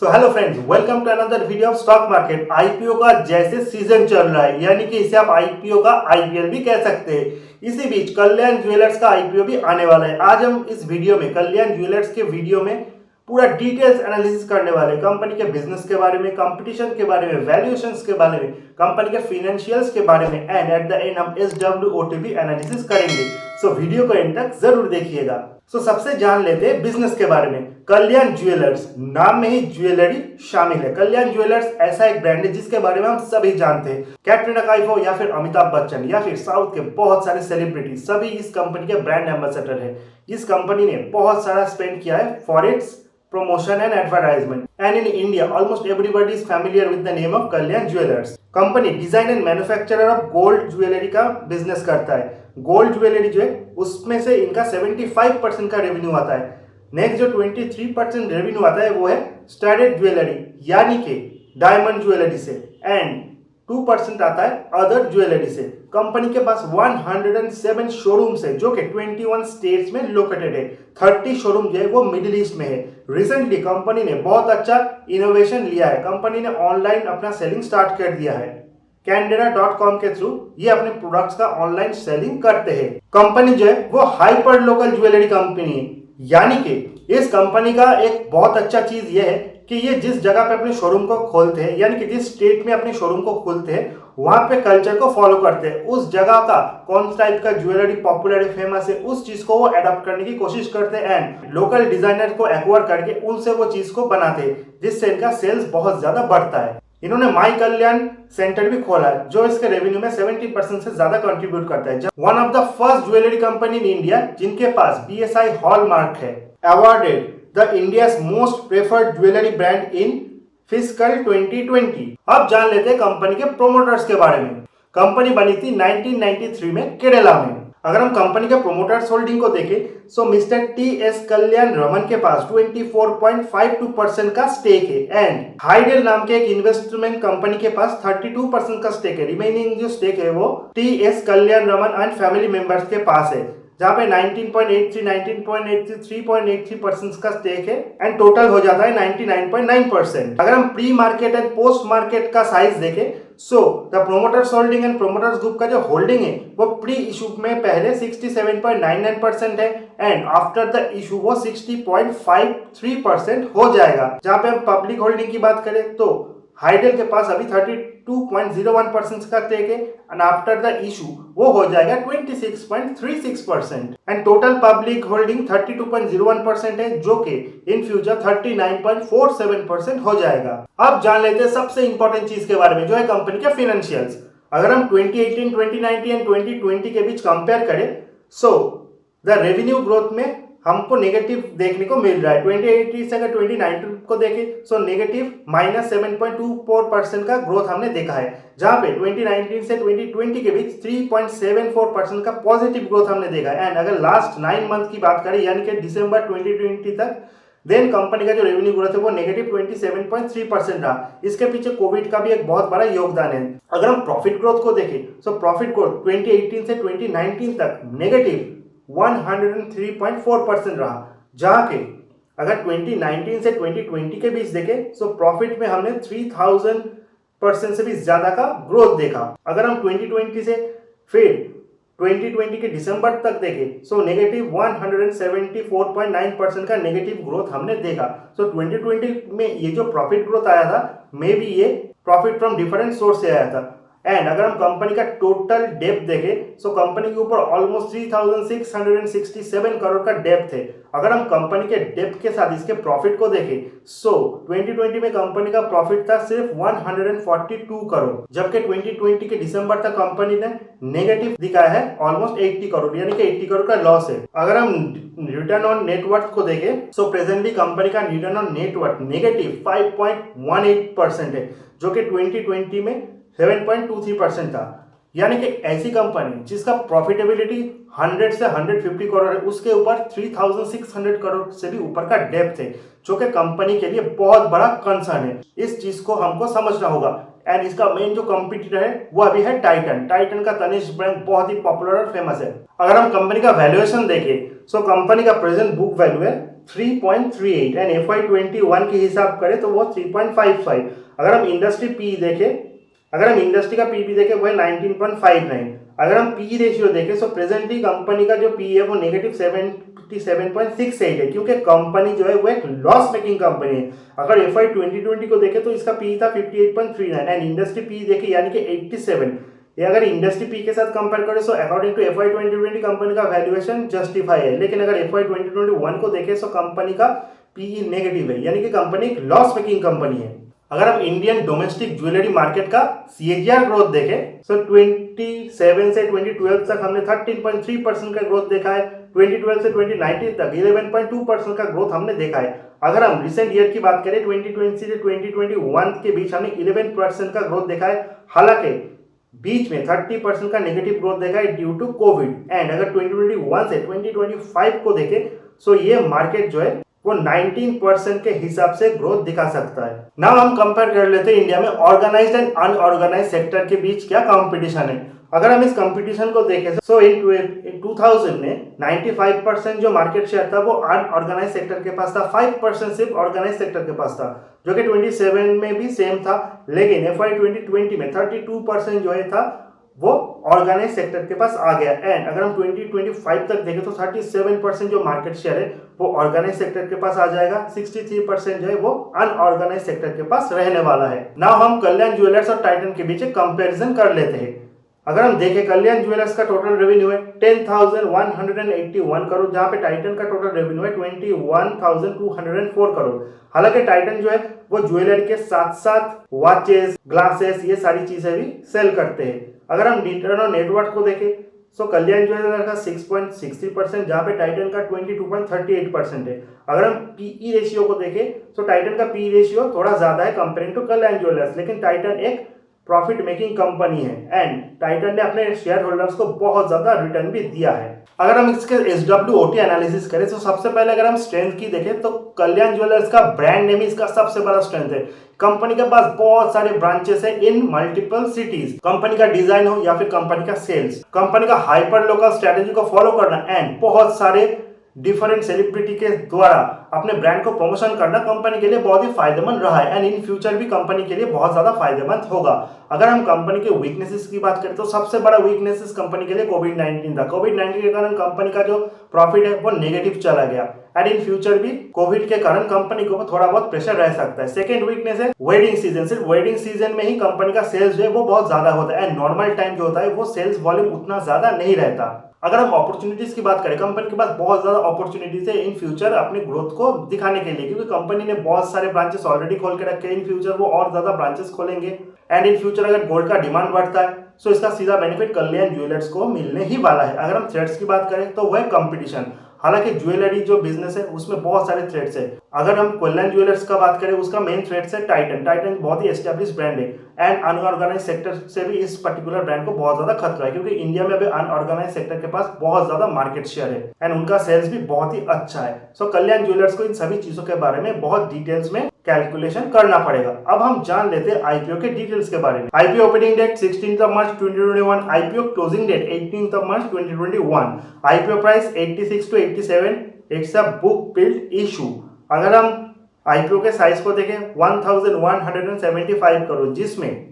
So hello friends, welcome to another video of stock market. IPO का जैसे season चल रहा है, यानी कि इसे आप आईपीओ का आईपीएल भी कह सकते हैं। इसी बीच कल्याण ज्वेलर्स का आईपीओ भी आने वाला है। आज हम इस वीडियो में कल्याण ज्वेलर्स के वीडियो में पूरा डिटेल्स एनालिसिस करने वाले, कंपनी के बिजनेस के बारे में, कंपटीशन के बारे में, वैल्यूएशंस के बारे में, कंपनी के फाइनेंशियल्स के बारे में एंड एट द एंड हम SWOT भी एनालिसिस करेंगे। सो वीडियो को एंड तक जरूर देखिएगा। सबसे जान लेते हैं बिजनेस के बारे में। कल्याण ज्वेलर्स, नाम में ही ज्वेलरी शामिल है। कल्याण ज्वेलर्स ऐसा एक ब्रांड है जिसके बारे में हम सभी जानते हैं। कैटरीना कैफ हो या फिर अमिताभ बच्चन या फिर साउथ के बहुत सारे सेलिब्रिटी, सभी इस कंपनी के ब्रांड एम्बेसडर है। इस कंपनी ने बहुत सारा स्पेंड किया है for its promotion and advertisement, and in India almost everybody is familiar with the name of Kalyan Jewellers. Company design and manufacturer of gold jewellery का बिजनेस करता है। गोल्ड ज्वेलरी जो है उसमें से इनका 75% का रेवेन्यू आता है। नेक्स्ट जो 23% रेवेन्यू आता है वो है स्टैंडर्ड ज्वेलरी यानी कि डायमंड ज्वेलरी से, एंड 2% आता है अदर ज्वेलरी से। कंपनी के पास 107 शोरूम्स है जो कि 21 स्टेट्स में लोकेटेड है। 30 शोरूम जो है वो मिडिल ईस्ट में है। रिसेंटली कंपनी ने बहुत अच्छा इनोवेशन लिया है। कंपनी ने ऑनलाइन अपना सेलिंग स्टार्ट कर दिया है। Candera.com के थ्रू ये अपने प्रोडक्ट्स का ऑनलाइन सेलिंग करते हैं। कंपनी जो है वो हाइपर लोकल ज्वेलरी कंपनी है, यानी कि इस कंपनी का एक बहुत अच्छा चीज ये है कि ये जिस जगह पे अपने शोरूम को खोलते हैं, यानी कि जिस स्टेट में अपने शोरूम को खोलते हैं, वहां पे कल्चर को फॉलो करते हैं। उस जगह का कौन टाइप का ज्वेलरी पॉपुलर है, फेमस है, उस चीज को वो अडॉप्ट करने की कोशिश करते हैं एंड लोकल डिजाइनर को एक्वायर करके उनसे वो चीज को बनाते हैं, जिससे इनका सेल्स बहुत ज्यादा बढ़ता है। इन्होंने माई कल्याण सेंटर भी खोला है जो इसके रेवेन्यू में 70% से ज्यादा कंट्रीब्यूट करता है। One of the first jewellery company in India जिनके पास BSI हॉलमार्क है, awarded the India's most preferred jewellery brand in fiscal 2020। अब जान लेते हैं कंपनी के प्रोमोटर्स के बारे में। कंपनी बनी थी 1993 में केरला में। अगर हम कंपनी के प्रोमोटर्स होल्डिंग को देखें सो मिस्टर TS कल्याण रमन के पास 24.52% का स्टेक है एंड हाइडेल नाम के एक इन्वेस्टमेंट कंपनी के पास 32% का स्टेक है। रिमेनिंग जो स्टेक है वो TS Kalyan Raman and family members के पास है, जहां पे 19.83, 19.83, 3.83% का स्टेक है एंड टोटल हो जाता है 99.9%। अगर हम pre market and post market का साइज देखें so the promoters holding and promoters group का जो होल्डिंग है वो प्री इशू में पहले 67.99% है एंड आफ्टर द इशू वो 60.53% हो जाएगा। जहां पे हम पब्लिक होल्डिंग की बात करें तो हाइडेल के पास अभी 32.01% का स्टेक है एंड आफ्टर द इशू वो हो जाएगा 26.36% एंड टोटल पब्लिक होल्डिंग 32.01% है जो कि इन फ्यूचर 39.47% हो जाएगा। अब जान लेते हैं सबसे इंपॉर्टेंट चीज के बारे में जो है कंपनी के फाइनेंशियल्स। अगर हम 2018, 2019 एंड 2020 के बीच कंपेयर करें सो द रेवेन्यू ग्रोथ में हमको नेगेटिव देखने को मिल रहा है। 2018 से अगर 2019 को देखें सो नेगेटिव -7.24% का ग्रोथ हमने देखा है, जहां पे 2019 से 2020 के बीच 3.74% का पॉजिटिव ग्रोथ हमने देखा है। एंड अगर लास्ट 9 मंथ की बात करें यानी कि दिसंबर 2020 तक, देन कंपनी का जो रेवेन्यू ग्रोथ है वो नेगेटिव 27.3% रहा। इसके पीछे कोविड का भी एक बहुत बड़ा योगदान है। अगर हम प्रॉफिट ग्रोथ को देखें सो प्रॉफिट ग्रोथ 2018 से 2019 तक नेगेटिव 103.4% रहा, जहां के अगर 2019 से 2020 के बीच देखें सो प्रॉफिट में हमने 3000% से भी ज्यादा का ग्रोथ देखा। अगर हम 2020 से फिर 2020 के दिसंबर तक देखें सो नेगेटिव 174.9% का नेगेटिव ग्रोथ हमने देखा। सो 2020 में ये जो प्रॉफिट ग्रोथ आया था मे बी ये प्रॉफिट फ्रॉम डिफरेंट सोर्स से आया था। एंड अगर हम कंपनी का टोटल डेप्थ देखें सो कंपनी के ऊपर ऑलमोस्ट 3667 करोड़ का डेप्थ है। अगर हम कंपनी के डेप्थ के साथ इसके प्रॉफिट को देखें सो 2020 में कंपनी का प्रॉफिट था सिर्फ 142 करोड़, जबकि 2020 के दिसंबर तक कंपनी ने नेगेटिव दिखाया है ऑलमोस्ट 80 करोड़, यानी कि 80 करोड़ का लॉस है। अगर हम रिटर्न ऑन नेटवर्थ को देखें सो प्रेजेंटली कंपनी का रिटर्न ऑन नेटवर्थ नेगेटिव 5.18% है, जो कि 2020 में 7.23% था। यानी कि ऐसी कंपनी जिसका प्रॉफिटेबिलिटी 100 से 150 करोड़ है उसके ऊपर 3600 करोड़ से भी ऊपर का डेप्थ है, जो कि कंपनी के लिए बहुत बड़ा कंसर्न है। इस चीज को हमको समझना होगा एंड इसका मेन जो कंपटीटर है वो अभी है टाइटन। टाइटन का तनिष्क ब्रांड बहुत ही पॉपुलर और फेमस है। अगर हम कंपनी का वैल्यूएशन देखें सो कंपनी का प्रेजेंट बुक वैल्यू है 3.38 एंड FY21 के हिसाब करें तो वो 3.55। अगर हम इंडस्ट्री पी देखें, अगर हम इंडस्ट्री का पीबी देखें वो है 19.59। अगर हम पी रेशियो देखें सो प्रेजेंटली कंपनी का जो पी है वो नेगेटिव 77.68 है, क्योंकि कंपनी जो है वो एक लॉस मेकिंग कंपनी है। अगर FY 2020 को देखें तो इसका पी था 58.39 एंड इंडस्ट्री पी देखें यानी कि 87। ये अगर इंडस्ट्री पी के साथ कंपेयर करें so according to FY 2020 company का वैल्यूएशन जस्टिफाई है, लेकिन अगर FY 2021 को देखें सो कंपनी का पीई नेगेटिव है, यानी कि कंपनी एक लॉस मेकिंग कंपनी है। अगर हम इंडियन डोमेस्टिक ज्वेलरी मार्केट का CAGR ग्रोथ देखें सो 27 से 2012 तक हमने 13.3% का ग्रोथ देखा है। 2012 से 2019 तक 11.2% का ग्रोथ हमने देखा है। अगर हम रिसेंट ईयर की बात करें 2020 से 2021 के बीच हमने 11% का ग्रोथ देखा है, हालांकि बीच में 30% का नेगेटिव ग्रोथ देखा है ड्यू टू कोविड। एंड अगर 2021 से 2025 को देखें सो ये मार्केट जो है वो 19% के हिसाब से ग्रोथ दिखा सकता है। नाउ हम कंपेयर कर लेते हैं इंडिया में ऑर्गेनाइज्ड एंड अनऑर्गेनाइज्ड सेक्टर के बीच क्या कंपटीशन है। अगर हम इस कंपटीशन को देखें सो इन 2000 में 95% जो मार्केट शेयर था वो अनऑर्गेनाइज्ड सेक्टर के पास था, 5% सिर्फ ऑर्गेनाइज्ड सेक्टर के पास था, जो कि 27 में भी सेम था। लेकिन FY 2020 में 32% जो है था वो ऑर्गेनाइज सेक्टर के पास आ गया। एंड अगर हम 2025 तक देखें तो 37% जो मार्केट शेयर है वो ऑर्गेनाइज सेक्टर के पास आ जाएगा, 63% जो है वो अनऑर्गेनाइज सेक्टर के पास रहने वाला है। नाउ हम कल्याण ज्वेलर्स और टाइटन के बीच एक कंपैरिजन कर लेते हैं। अगर हम देखें कल्याण ज्वेलर्स का टोटल रेवेन्यू है 10,181 करोड़, जहां पे टाइटन का टोटल रेवेन्यू है 21,204 करोड़। हालांकि टाइटन जो है वो ज्वेलरी के साथ साथ वॉचेस, ग्लासेस, ये सारी चीजें भी सेल करते हैं। अगर हम रिटर्न ऑन नेटवर्थ को देखें सो कल्याण ज्वेलर्स का 6.63%, जहां पे टाइटन का 22.38% है। अगर हम पीई रेशियो को देखें तो टाइटन का पी रेशियो थोड़ा ज्यादा है कंपेयरिंग टू कल्याण ज्वेलर्स, लेकिन टाइटन एक प्रॉफिट मेकिंग कंपनी है एंड टाइटन ने अपने शेयर होल्डर्स को बहुत ज्यादा रिटर्न भी दिया है। अगर हम इसके SWOT एनालिसिस करें तो सबसे पहले अगर हम स्ट्रेंथ की देखें तो कल्याण ज्वेलर्स का ब्रांड नेम इसका सबसे बड़ा स्ट्रेंथ है। कंपनी के पास बहुत सारे ब्रांचेस है इन मल्टीपल सिटीज। कंपनी का डिजाइन हो या फिर कंपनी का सेल्स, कंपनी का हाइपर लोकल स्ट्रेटेजी को फॉलो करना एंड बहुत सारे डिफरेंट सेलिब्रिटी के द्वारा अपने ब्रांड को प्रमोशन करना कंपनी के लिए बहुत ही फायदेमंद रहा है एंड इन फ्यूचर भी कंपनी के लिए बहुत ज्यादा फायदेमंद होगा। अगर हम कंपनी के वीकनेसेस की बात करें तो सबसे बड़ा वीकनेसेस कंपनी के लिए कोविड-19 था। कोविड-19 के कारण कंपनी का जो प्रॉफिट है वो नेगेटिव चला गया एंड इन फ्यूचर भी कोविड के कारण कंपनी को थोड़ा बहुत प्रेशर रह सकता है। सेकंड वीकनेस है वेडिंग सीजन। सिर्फ वेडिंग सीजन में ही कंपनी का सेल्स जो है वो बहुत ज्यादा होता है एंड नॉर्मल टाइम जो होता है वो सेल्स वॉल्यूम उतना ज्यादा नहीं रहता। अगर हम अपॉर्चुनिटीज की बात करें, कंपनी के पास बहुत ज्यादा अपॉर्चुनिटीज है इन फ्यूचर अपनी ग्रोथ को दिखाने के लिए, क्योंकि कंपनी ने बहुत सारे ब्रांचेस ऑलरेडी खोल के रखे हैं। इन फ्यूचर वो और ज्यादा ब्रांचेस खोलेंगे एंड इन फ्यूचर अगर गोल्ड का डिमांड बढ़ता है तो इसका सीधा बेनिफिट कल्याण ज्वेलर्स को मिलने ही वाला है। अगर हम थ्रेड्स की बात करें तो वह कंपटीशन, हालांकि ज्वेलरी जो बिजनेस है उसमें बहुत सारे थ्रेड्स है। अगर हम कल्याण ज्वेलर्स का बात करें उसका मेन थ्रेड्स है टाइटन। टाइटन बहुत ही एस्टेब्लिश ब्रांड है एंड अनऑर्गेनाइज सेक्टर से भी इस पर्टिकुलर ब्रांड को बहुत ज्यादा खतरा है, क्योंकि इंडिया में अभी अनऑर्गेनाइज सेक्टर के पास बहुत ज्यादा मार्केट शेयर है एंड उनका सेल्स भी बहुत ही अच्छा है। सो कल्याण ज्वेलर्स को इन सभी चीजों के बारे में बहुत डिटेल्स में कैलकुलेशन करना पड़ेगा। अब हम जान लेते हैं आईपीओ के डिटेल्स के बारे में। IPO opening date 16 March 2021, IPO closing date 18 March 2021, IPO price 86 to 87, it's a book build issue. अगर हम आईपीओ के साइज को देखें 1175 करोड़, जिसमें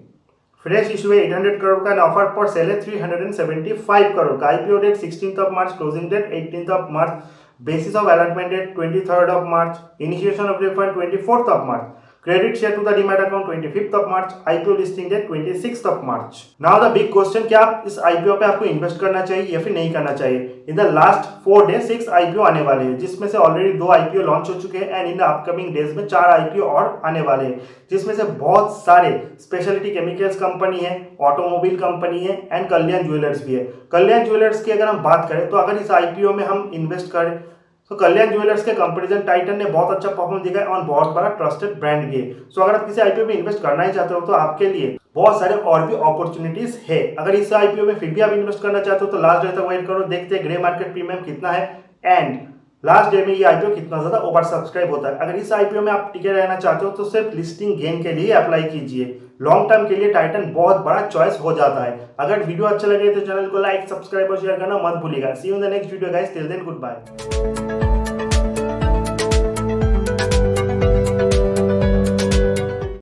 फ्रेश इशू है 800 करोड़ का, ऑफर पर सेल है 375 करोड़ का। IPO date 16 March, closing date 18 March, basis of allotment date 23rd of March, initiation of refund 24th of March, credit share to the demat account 25th of March, IPO listing date 26th of March. Now the big question, क्या आप इस IPO पे आपको invest करना चाहिए या फिर नहीं करना चाहिए। In the last 4 days 6 IPO आने वाले हैं, जिसमें से ऑलरेडी 2 IPO लॉन्च हो चुके हैं and in the upcoming days में 4 IPO और आने वाले हैं, जिसमें से बहुत सारे स्पेशलिटी केमिकल्स कंपनी है, ऑटोमोबाइल कंपनी है एंड कल्याण ज्वेलर्स भी है। कल्याण ज्वेलर्स की अगर हम बात करें तो अगर इस IPO में हम इन्वेस्ट करें तो कल्याण ज्वेलर्स के कंपैरिजन टाइटन ने बहुत अच्छा परफॉर्मेंस दिखाया और बहुत बड़ा ट्रस्टेड ब्रांड भी है। सो अगर आप किसी आईपीओ में इन्वेस्ट करना ही चाहते हो तो आपके लिए बहुत सारे और भी अपॉर्चुनिटीज है। अगर इस आईपीओ में फिर भी आप इन्वेस्ट करना चाहते हो तो लास्ट डे तक वेट करो, देखते हैं ग्रे मार्केट प्रीमियम कितना है एंड लास्ट डे में ये आईपीओ कितना ज्यादा ओवर सब्सक्राइब होता है। अगर इस आईपीओ में आप टिके रहना चाहते हो तो सिर्फ लिस्टिंग गेन के लिए अप्लाई कीजिए। लॉन्ग टर्म के लिए टाइटन बहुत बड़ा चॉइस हो जाता है। अगर वीडियो अच्छा लगे तो चैनल को लाइक, सब्सक्राइब और शेयर करना मत भूलिएगा। See you in the next video guys, till then good bye.